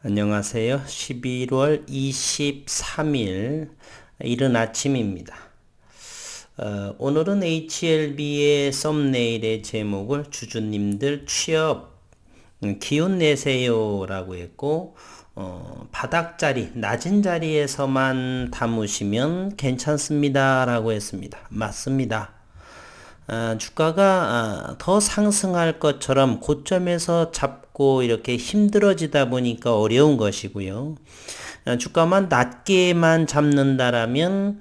안녕하세요. 11월 23일 이른 아침입니다. 오늘은 HLB의 썸네일의 제목을 주주님들 취업 기운 내세요 라고 했고, 바닥자리 낮은 자리에서만 담으시면 괜찮습니다 라고 했습니다. 맞습니다. 주가가 더 상승할 것처럼 고점에서 잡고 이렇게 힘들어지다 보니까 어려운 것이고요. 주가만 낮게만 잡는다라면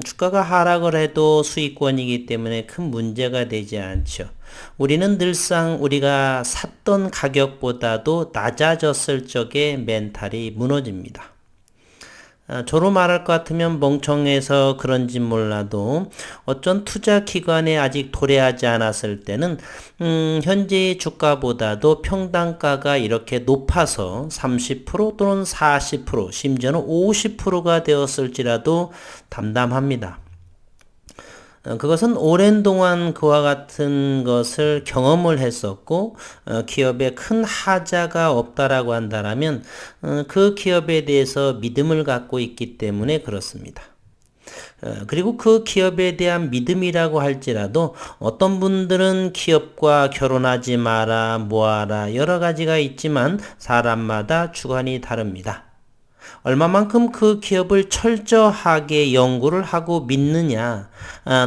주가가 하락을 해도 수익권이기 때문에 큰 문제가 되지 않죠. 우리는 늘상 우리가 샀던 가격보다도 낮아졌을 적에 멘탈이 무너집니다. 저로 말할 것 같으면 멍청해서 그런지 몰라도 어쩐 투자 기관에 아직 도래하지 않았을 때는 현재의 주가보다도 평단가가 이렇게 높아서 30% 또는 40% 심지어는 50%가 되었을지라도 담담합니다. 그것은 오랜 동안 그와 같은 것을 경험을 했었고, 기업에 큰 하자가 없다라고 한다면 그 기업에 대해서 믿음을 갖고 있기 때문에 그렇습니다. 그리고 그 기업에 대한 믿음이라고 할지라도 어떤 분들은 기업과 결혼하지 마라, 뭐하라 여러 가지가 있지만 사람마다 주관이 다릅니다. 얼마만큼 그 기업을 철저하게 연구를 하고 믿느냐,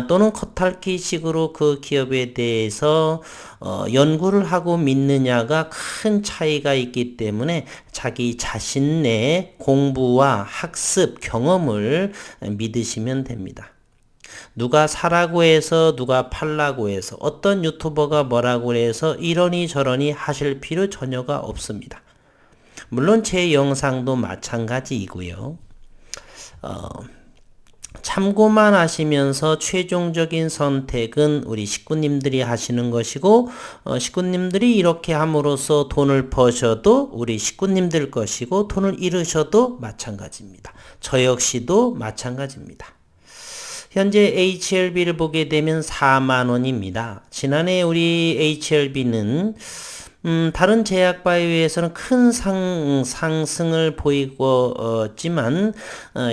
또는 겉핥기식으로 그 기업에 대해서 연구를 하고 믿느냐가 큰 차이가 있기 때문에 자기 자신 내 공부와 학습, 경험을 믿으시면 됩니다. 누가 사라고 해서 누가 팔라고 해서 어떤 유튜버가 뭐라고 해서 이러니 저러니 하실 필요 전혀가 없습니다. 물론 제 영상도 마찬가지이고요. 참고만 하시면서 최종적인 선택은 우리 식구님들이 하시는 것이고, 식구님들이 이렇게 함으로써 돈을 버셔도 우리 식구님들 것이고, 돈을 잃으셔도 마찬가지입니다. 저 역시도 마찬가지입니다. 현재 HLB를 보게 되면 4만원입니다. 지난해 우리 HLB는 다른 제약바이오에서는 큰 상승을 보이고지만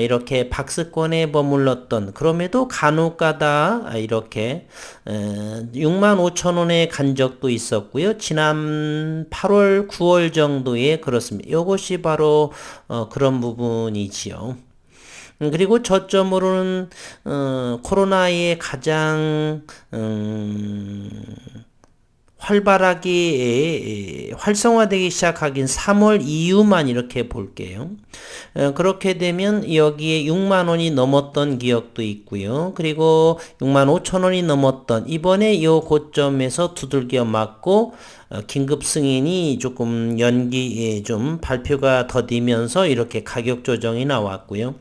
이렇게 박스권에 머물렀던, 그럼에도 간혹가다 이렇게 65,000원에 간 적도 있었고요. 지난 8월 9월 정도에 그렇습니다. 이것이 바로 그런 부분이지요. 그리고 저점으로는 코로나의 가장 활발하게 활성화되기 시작하긴 3월 이후만 이렇게 볼게요. 그렇게 되면 여기에 6만원이 넘었던 기억도 있고요. 그리고 65,000원이 넘었던, 이번에 이 고점에서 두들겨 맞고 긴급 승인이 조금 연기 좀 발표가 더디면서 이렇게 가격 조정이 나왔고요.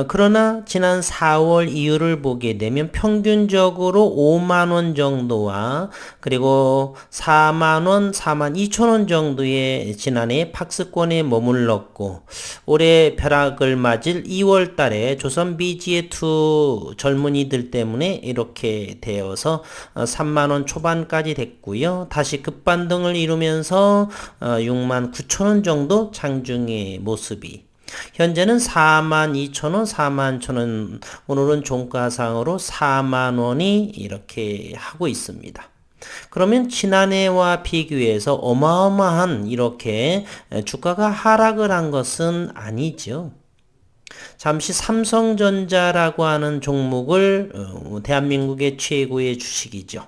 그러나 지난 4월 이후를 보게 되면 평균적으로 5만원 정도와 그리고 4만원, 42,000원 정도의 지난해 박스권에 머물렀고, 올해 벼락을 맞을 2월 달에 조선 BGA2 젊은이들 때문에 이렇게 되어서 3만원 초반까지 됐고요. 다시 급반등을 이루면서 69,000원 정도 장중의 모습이, 현재는 42,000원, 41,000원, 오늘은 종가상으로 4만원이 이렇게 하고 있습니다. 그러면 지난해와 비교해서 어마어마한 이렇게 주가가 하락을 한 것은 아니죠. 잠시 삼성전자라고 하는 종목을, 대한민국의 최고의 주식이죠.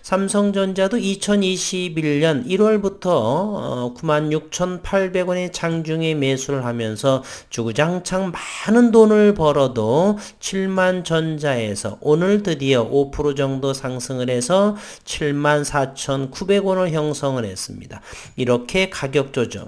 삼성전자도 2021년 1월부터 96,800원의 장중에 매수를 하면서 주구장창 많은 돈을 벌어도 7만전자에서 오늘 드디어 5% 정도 상승을 해서 74,900원을 형성을 했습니다. 이렇게 가격 조정,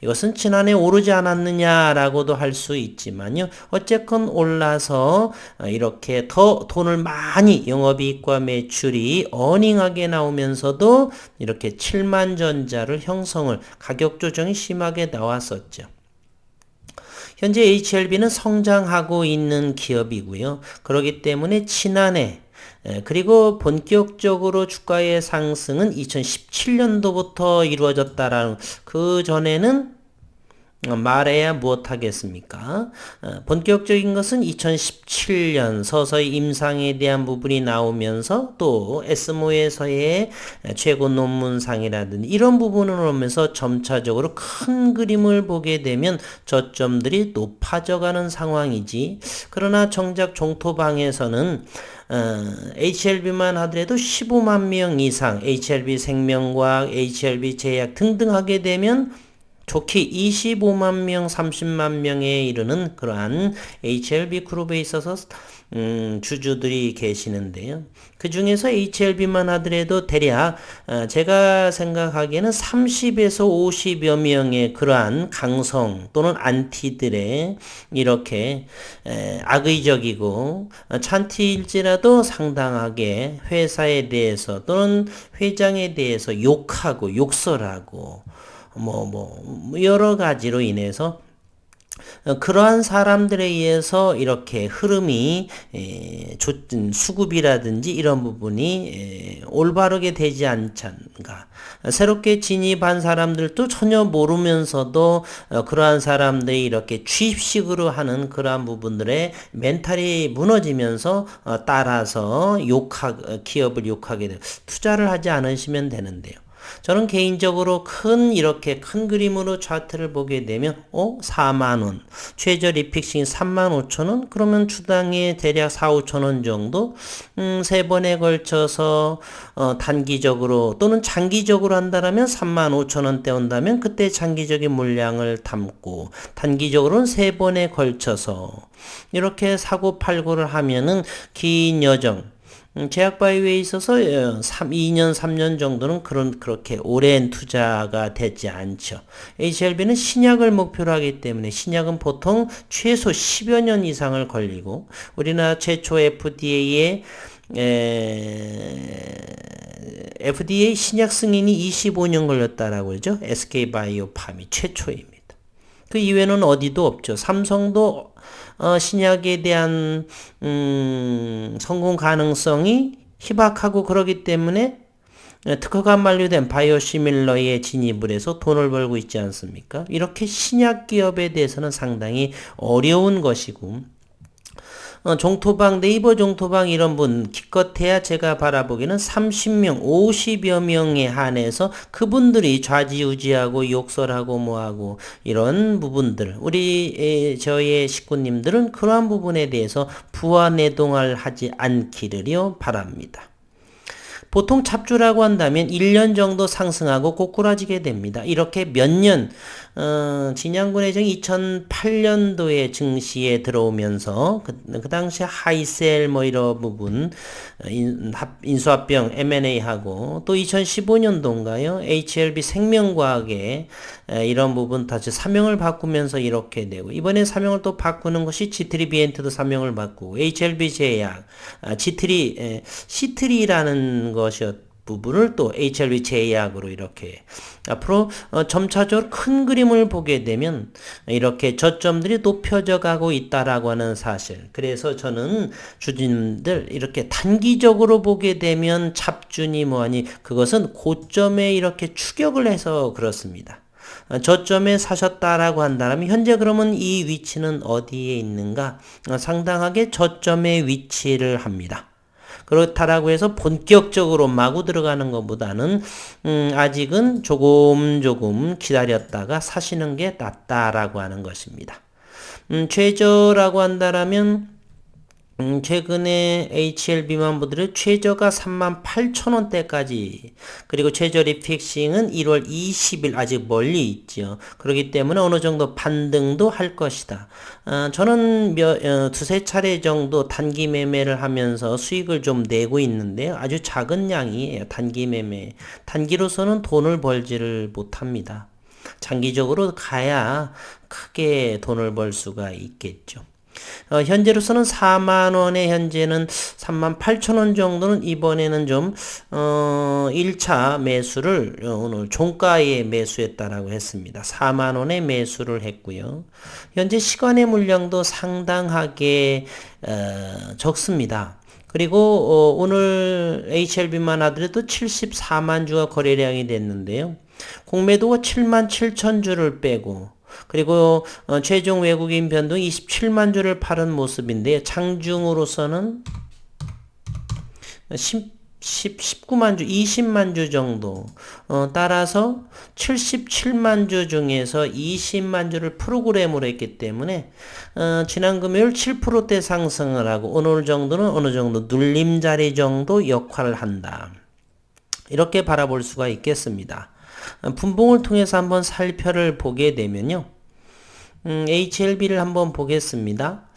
이것은 지난해 오르지 않았느냐라고도 할 수 있지만요. 어쨌건 올라서 이렇게 더 돈을 많이, 영업이익과 매출이 어닝하게 나오면서도 이렇게 7만전자를 형성을, 가격 조정이 심하게 나왔었죠. 현재 HLB는 성장하고 있는 기업이고요. 그렇기 때문에 지난해 그리고 본격적으로 주가의 상승은 2017년도부터 이루어졌다라는 그 전에는 말해야 무엇하겠습니까? 본격적인 것은 2017년 서서히 임상에 대한 부분이 나오면서 또 에스모에서의 최고 논문상이라든지 이런 부분을 오면서 점차적으로 큰 그림을 보게 되면 저점들이 높아져가는 상황이지. 그러나 정작 종토방에서는 HLB만 하더라도 15만 명 이상 HLB 생명과학, HLB 제약 등등 하게 되면 좋게 25만 명, 30만 명에 이르는 그러한 HLB 그룹에 있어서 주주들이 계시는데요. 그 중에서 HLB만 하더라도 대략 제가 생각하기에는 30에서 50여 명의 그러한 강성 또는 안티들의 이렇게 악의적이고 찬티일지라도 상당하게 회사에 대해서 또는 회장에 대해서 욕하고 욕설하고 여러 가지로 인해서 그러한 사람들에 의해서 이렇게 흐름이 수급이라든지 이런 부분이 올바르게 되지 않는가. 새롭게 진입한 사람들도 전혀 모르면서도 그러한 사람들이 이렇게 취입식으로 하는 그러한 부분들의 멘탈이 무너지면서 따라서 기업을 욕하게 돼요. 투자를 하지 않으시면 되는데요. 저는 개인적으로 이렇게 큰 그림으로 차트를 보게 되면 4만원 최저 리픽싱 35,000원 그러면 주당에 대략 4-5천원 정도 세 번에 걸쳐서 단기적으로 또는 장기적으로 한다면 35,000원대 온다면 그때 장기적인 물량을 담고 단기적으로는 세 번에 걸쳐서 이렇게 사고 팔고를 하면은 긴 여정 제약바이오에 있어서 2년, 3년 정도는 그렇게 오랜 투자가 되지 않죠. HLB는 신약을 목표로 하기 때문에 신약은 보통 최소 10여 년 이상을 걸리고 우리나라 최초 FDA 신약 승인이 25년 걸렸다라고 하죠. SK바이오팜이 최초입니다. 그 이외에는 어디도 없죠. 삼성도 신약에 대한 성공 가능성이 희박하고 그러기 때문에 특허가 만료된 바이오시밀러에 진입을 해서 돈을 벌고 있지 않습니까? 이렇게 신약 기업에 대해서는 상당히 어려운 것이고 종토방, 네이버 종토방 이런 분 기껏해야 제가 바라보기에는 30명, 50여 명에 한해서 그분들이 좌지우지하고 욕설하고 뭐하고 이런 부분들 저의 식구님들은 그러한 부분에 대해서 부안해동을 하지 않기를요 바랍니다. 보통 찹주라고 한다면 1년 정도 상승하고 꼬꾸라지게 됩니다. 이렇게 몇 년, 진양군의정이 2008년도에 증시에 들어오면서 그 당시 하이셀 이런 부분 인수합병 M&A하고 또 2015년도인가요? HLB 생명과학에 이런 부분 다시 사명을 바꾸면서 이렇게 되고 이번에 사명을 또 바꾸는 것이 G3비엔트도 사명을 바꾸고 HLB 제약, C3라는 것이었 부분을 또 HLB 제약으로 이렇게 앞으로 점차적으로 큰 그림을 보게 되면 이렇게 저점들이 높여져 가고 있다라고 하는 사실. 그래서 저는 주주님들 이렇게 단기적으로 보게 되면 찹준이 뭐하니 그것은 고점에 이렇게 추격을 해서 그렇습니다. 저점에 사셨다라고 한다면 현재 그러면 이 위치는 어디에 있는가? 상당하게 저점에 위치를 합니다. 그렇다라고 해서 본격적으로 마구 들어가는 것보다는 아직은 조금 기다렸다가 사시는 게 낫다라고 하는 것입니다. 최저라고 한다라면 최근에 HLB만 보더라도 최저가 38,000원대까지 그리고 최저 리픽싱은 1월 20일 아직 멀리 있죠. 그렇기 때문에 어느 정도 반등도 할 것이다. 저는 두세 차례 정도 단기 매매를 하면서 수익을 좀 내고 있는데요. 아주 작은 양이에요. 단기 매매. 단기로서는 돈을 벌지를 못합니다. 장기적으로 가야 크게 돈을 벌 수가 있겠죠. 현재로서는 4만원에 현재는 38,000원 정도는 이번에는 좀 1차 매수를 오늘 종가에 매수했다라고 했습니다. 4만원에 매수를 했고요. 현재 시간의 물량도 상당하게 적습니다. 그리고 오늘 HLB만 하더라도 74만 주가 거래량이 됐는데요. 공매도가 7만 7천 주를 빼고 그리고 최종 외국인 변동 27만 주를 팔은 모습인데요. 장중으로서는 19만 주, 20만 주 정도. 따라서 77만 주 중에서 20만 주를 프로그램으로 했기 때문에 지난 금요일 7%대 상승을 하고 오늘 정도는 어느 정도 눌림자리 정도 역할을 한다. 이렇게 바라볼 수가 있겠습니다. 분봉을 통해서 한번 살펴를 보게 되면요. HLB를 한번 보겠습니다.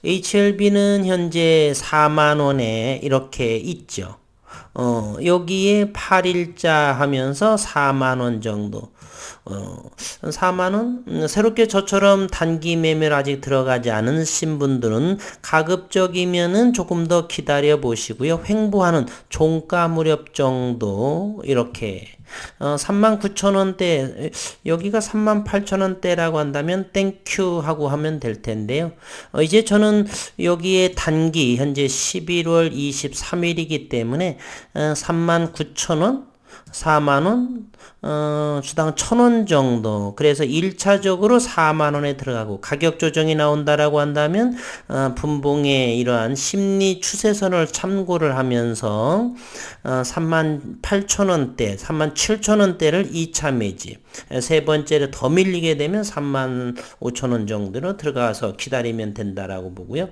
HLB는 현재 4만원에 이렇게 있죠. 여기에 8일자 하면서 4만원 정도. 4만원? 새롭게 저처럼 단기 매매를 아직 들어가지 않으신 분들은 가급적이면은 조금 더 기다려 보시고요. 횡보하는 종가 무렵 정도, 이렇게. 39,000원대, 여기가 38,000원대라고 한다면 땡큐 하고 하면 될 텐데요. 이제 저는 여기에 단기, 현재 11월 23일이기 때문에 39,000원? 4만원, 주당 1,000원 정도. 그래서 1차적으로 4만원에 들어가고 가격 조정이 나온다라고 한다면, 분봉의 이러한 심리 추세선을 참고를 하면서, 38,000원대, 37,000원대를 2차 매집. 세 번째로 더 밀리게 되면 35,000원 정도로 들어가서 기다리면 된다라고 보고요.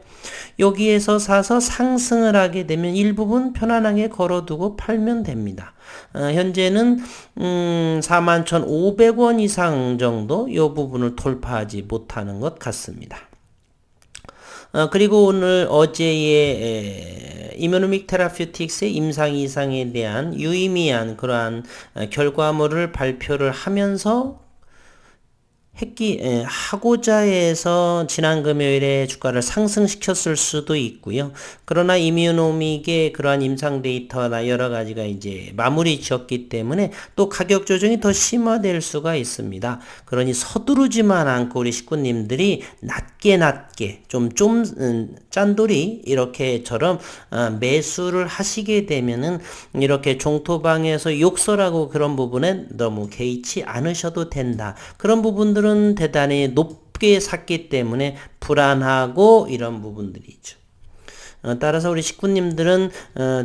여기에서 사서 상승을 하게 되면 일부분 편안하게 걸어두고 팔면 됩니다. 현재는 41,500원 이상 정도 이 부분을 돌파하지 못하는 것 같습니다. 그리고 오늘 어제의 이뮤노믹 테라퓨틱스의 임상 이상에 대한 유의미한 그러한 결과물을 발표를 하면서 하고자 해서 지난 금요일에 주가를 상승시켰을 수도 있고요. 그러나 이뮤노믹의 그러한 임상 데이터나 여러 가지가 이제 마무리 지었기 때문에 또 가격 조정이 더 심화될 수가 있습니다. 그러니 서두르지만 않고 우리 식구님들이 낮게 좀 짠돌이 이렇게처럼 매수를 하시게 되면은 이렇게 종토방에서 욕설하고 그런 부분에 너무 개의치 않으셔도 된다. 그런 부분들은 대단히 높게 샀기 때문에 불안하고 이런 부분들이죠. 따라서 우리 식구님들은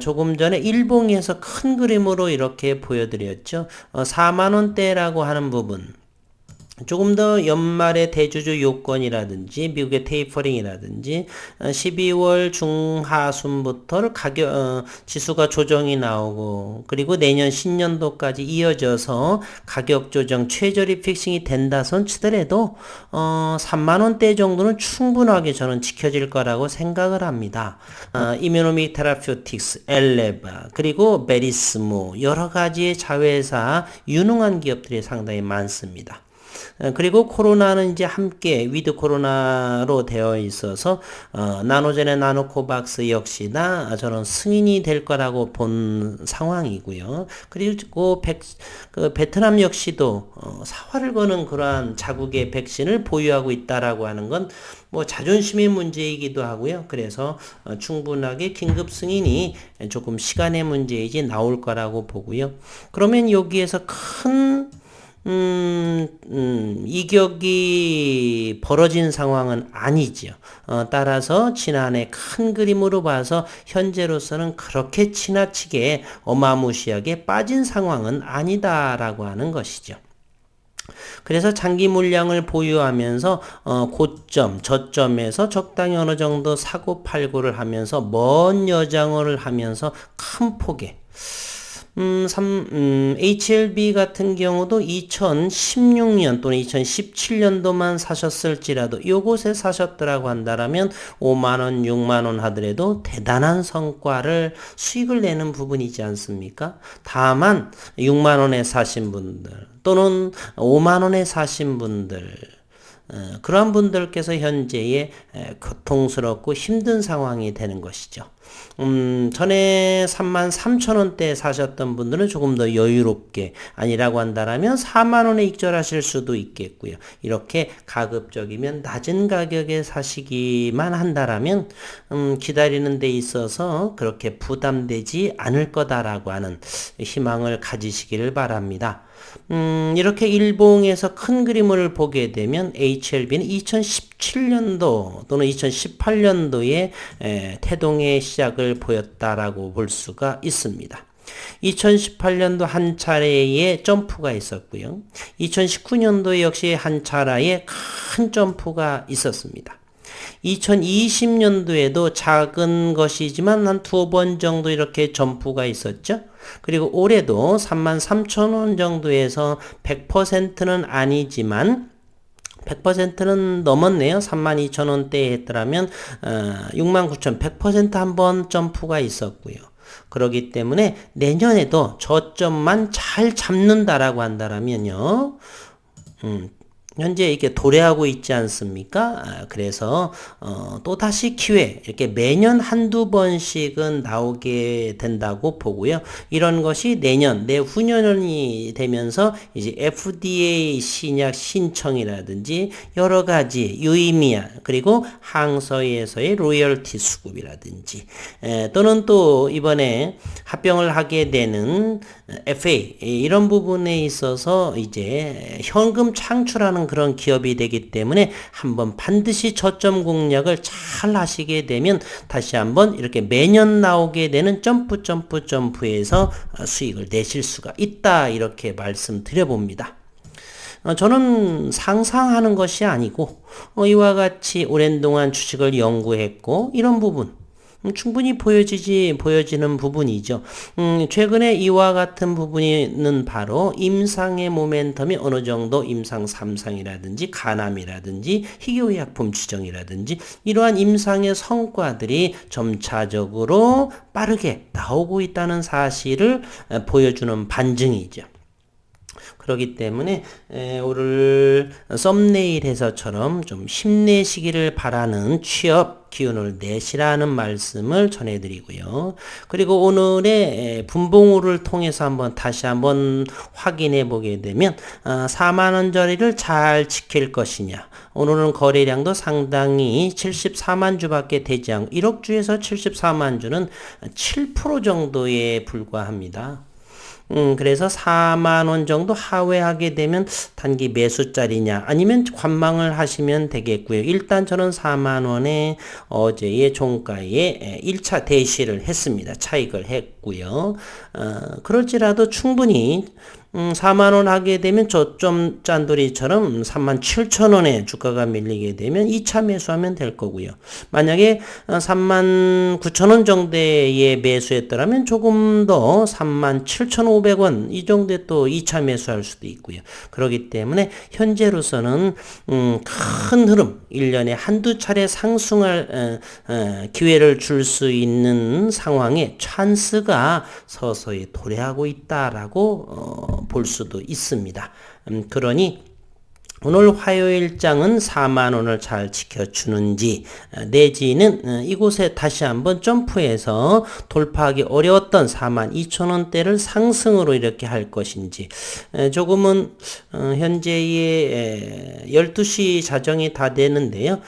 조금 전에 일봉에서 큰 그림으로 이렇게 보여드렸죠. 4만원대라고 하는 부분. 조금 더 연말의 대주주 요건이라든지 미국의 테이퍼링이라든지 12월 중하순부터 지수가 조정이 나오고 그리고 내년 신년도까지 이어져서 가격 조정 최저리 픽싱이 된다 손 치더라도 3만원대 정도는 충분하게 저는 지켜질 거라고 생각을 합니다. 이뮤노믹 테라퓨틱스, 엘레바 그리고 베리스모 여러 가지의 자회사 유능한 기업들이 상당히 많습니다. 그리고 코로나는 이제 함께 위드 코로나로 되어 있어서 나노젠의 나노코박스 역시나 저는 승인이 될 거라고 본 상황이고요. 그리고 베트남 역시도 사활을 거는 그러한 자국의 백신을 보유하고 있다라고 하는 건 뭐 자존심의 문제이기도 하고요. 그래서 충분하게 긴급 승인이 조금 시간의 문제이지 나올 거라고 보고요. 그러면 여기에서 큰 이격이 벌어진 상황은 아니죠. 따라서 지난해 큰 그림으로 봐서 현재로서는 그렇게 지나치게 어마무시하게 빠진 상황은 아니다라고 하는 것이죠. 그래서 장기 물량을 보유하면서 고점, 저점에서 적당히 어느 정도 사고 팔고를 하면서 먼 여정을 하면서 큰 폭의 HLB 같은 경우도 2016년 또는 2017년도만 사셨을지라도 요곳에 사셨더라고 한다라면 5만원, 6만원 하더라도 대단한 성과를 수익을 내는 부분이지 않습니까? 다만 6만원에 사신 분들 또는 5만원에 사신 분들 그러한 분들께서 현재의 고통스럽고 힘든 상황이 되는 것이죠. 전에 33,000원대 사셨던 분들은 조금 더 여유롭게 아니라고 한다라면 4만원에 익절하실 수도 있겠고요. 이렇게 가급적이면 낮은 가격에 사시기만 한다라면 기다리는 데 있어서 그렇게 부담되지 않을 거다라고 하는 희망을 가지시기를 바랍니다. 이렇게 일봉에서 큰 그림을 보게 되면 HLB는 2017년도 또는 2018년도에 태동의 시작을 보였다라고 볼 수가 있습니다. 2018년도 한 차례의 점프가 있었고요. 2019년도 역시 한 차례의 큰 점프가 있었습니다. 2020년도에도 작은 것이지만 한 2번 정도 이렇게 점프가 있었죠. 그리고 올해도 33,000원 정도에서 100%는 아니지만 100%는 넘었네요. 32,000원대에 했더라면 69,000, 100% 한번 점프가 있었고요. 그렇기 때문에 내년에도 저점만 잘 잡는다라고 한다라면요. 현재 이렇게 도래하고 있지 않습니까? 그래서 또다시 기회 이렇게 매년 한두 번씩은 나오게 된다고 보고요. 이런 것이 내년, 내후년이 되면서 이제 FDA 신약 신청이라든지 여러 가지 유의미한 그리고 항서에서의 로열티 수급이라든지 또는 또 이번에 합병을 하게 되는 FA 이런 부분에 있어서 이제 현금 창출하는 그런 기업이 되기 때문에 한번 반드시 저점 공략을 잘 하시게 되면 다시 한번 이렇게 매년 나오게 되는 점프에서 수익을 내실 수가 있다 이렇게 말씀드려 봅니다. 저는 상상하는 것이 아니고 이와 같이 오랜 동안 주식을 연구했고 이런 부분 충분히 보여지는 부분이죠. 최근에 이와 같은 부분은 바로 임상의 모멘텀이 어느 정도 임상 3상이라든지 간암이라든지 희귀의약품 지정이라든지 이러한 임상의 성과들이 점차적으로 빠르게 나오고 있다는 사실을 보여주는 반증이죠. 그렇기 때문에 오늘 썸네일에서처럼 좀 힘내시기를 바라는 취업 기운을 내시라는 말씀을 전해드리고요. 그리고 오늘의 분봉우를 통해서 다시 한번 확인해 보게 되면 4만원짜리를 잘 지킬 것이냐. 오늘은 거래량도 상당히 74만 주밖에 되지 않고 1억 주에서 74만 주는 7% 정도에 불과합니다. 그래서 4만원 정도 하회하게 되면 단기 매수짜리냐 아니면 관망을 하시면 되겠고요. 일단 저는 4만원에 어제의 종가에 1차 대시를 했습니다. 차익을 했고요. 그럴지라도 충분히 4만원 하게 되면 저점 짠돌이처럼 37,000원에 주가가 밀리게 되면 2차 매수하면 될 거고요. 만약에 39,000원 정도에 매수했더라면 조금 더 37,500원 이 정도에 또 2차 매수할 수도 있고요. 그렇기 때문에 현재로서는 큰 흐름 1년에 한두 차례 상승할 기회를 줄 수 있는 상황에 찬스가 서서히 도래하고 있다라고 볼 수도 있습니다. 그러니 오늘 화요일장은 4만원을 잘 지켜주는지 내지는 이곳에 다시 한번 점프해서 돌파하기 어려웠던 42,000원대를 상승으로 이렇게 할 것인지 조금은 현재의 12시 자정이 다 되는데요.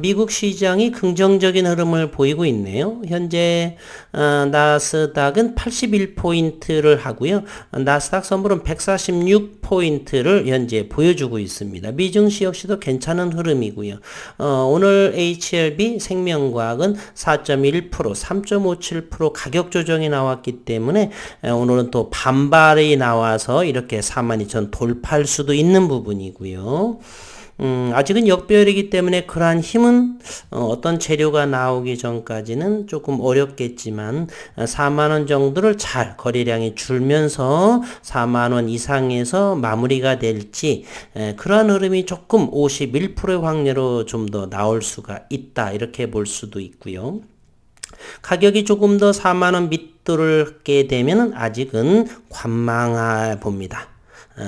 미국 시장이 긍정적인 흐름을 보이고 있네요. 현재 나스닥은 81포인트를 하고요. 나스닥 선물은 146포인트를 현재 보여주고 있습니다. 미증시 역시도 괜찮은 흐름이고요. 오늘 HLB 생명과학은 4.1%, 3.57% 가격 조정이 나왔기 때문에 오늘은 또 반발이 나와서 이렇게 42,000 돌파할 수도 있는 부분이고요. 아직은 역배열이기 때문에 그러한 힘은 어떤 재료가 나오기 전까지는 조금 어렵겠지만 4만원 정도를 잘 거래량이 줄면서 4만원 이상에서 마무리가 될지 그러한 흐름이 조금 51%의 확률로 좀 더 나올 수가 있다 이렇게 볼 수도 있고요. 가격이 조금 더 4만원 밑돌게 되면 아직은 관망해 봅니다.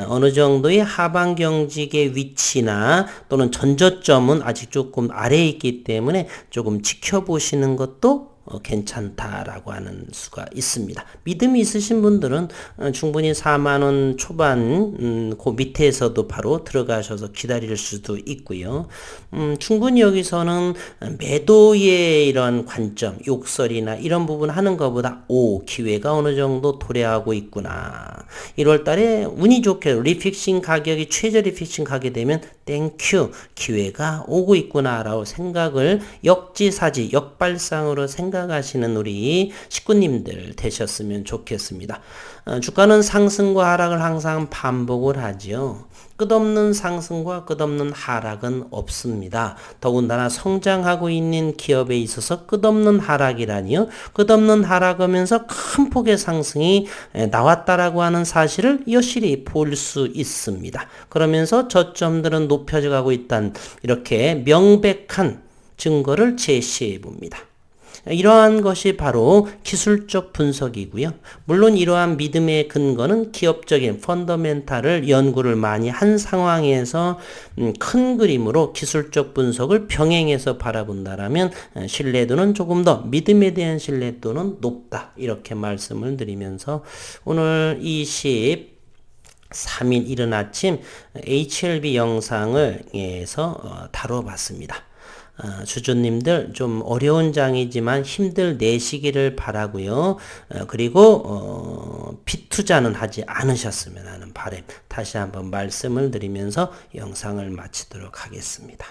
어느 정도의 하방 경직의 위치나 또는 전저점은 아직 조금 아래에 있기 때문에 조금 지켜보시는 것도 괜찮다라고 하는 수가 있습니다. 믿음이 있으신 분들은 충분히 4만 원 초반 그 밑에서도 바로 들어가셔서 기다릴 수도 있고요. 충분히 여기서는 매도의 이런 관점, 욕설이나 이런 부분 하는 것보다 기회가 어느 정도 도래하고 있구나. 1월 달에 운이 좋게 리픽싱 가격이 최저 리픽싱 가게 되면 땡큐 기회가 오고 있구나라고 생각을 역지사지 역발상으로 생각하시는 우리 식구님들 되셨으면 좋겠습니다. 주가는 상승과 하락을 항상 반복을 하지요. 끝없는 상승과 끝없는 하락은 없습니다. 더군다나 성장하고 있는 기업에 있어서 끝없는 하락이라니요. 끝없는 하락하면서 큰 폭의 상승이 나왔다라고 하는 사실을 여실히 볼 수 있습니다. 그러면서 저점들은 높여져 가고 있다는 이렇게 명백한 증거를 제시해 봅니다. 이러한 것이 바로 기술적 분석이고요. 물론 이러한 믿음의 근거는 기업적인 펀더멘탈을 연구를 많이 한 상황에서 큰 그림으로 기술적 분석을 병행해서 바라본다라면 신뢰도는 조금 더 믿음에 대한 신뢰도는 높다. 이렇게 말씀을 드리면서 오늘 23일 이른 아침 HLB 영상을 해서 다뤄봤습니다. 주주님들 좀 어려운 장이지만 힘들내시기를 바라고요. 그리고 빚투자는 하지 않으셨으면 하는 바람 다시 한번 말씀을 드리면서 영상을 마치도록 하겠습니다.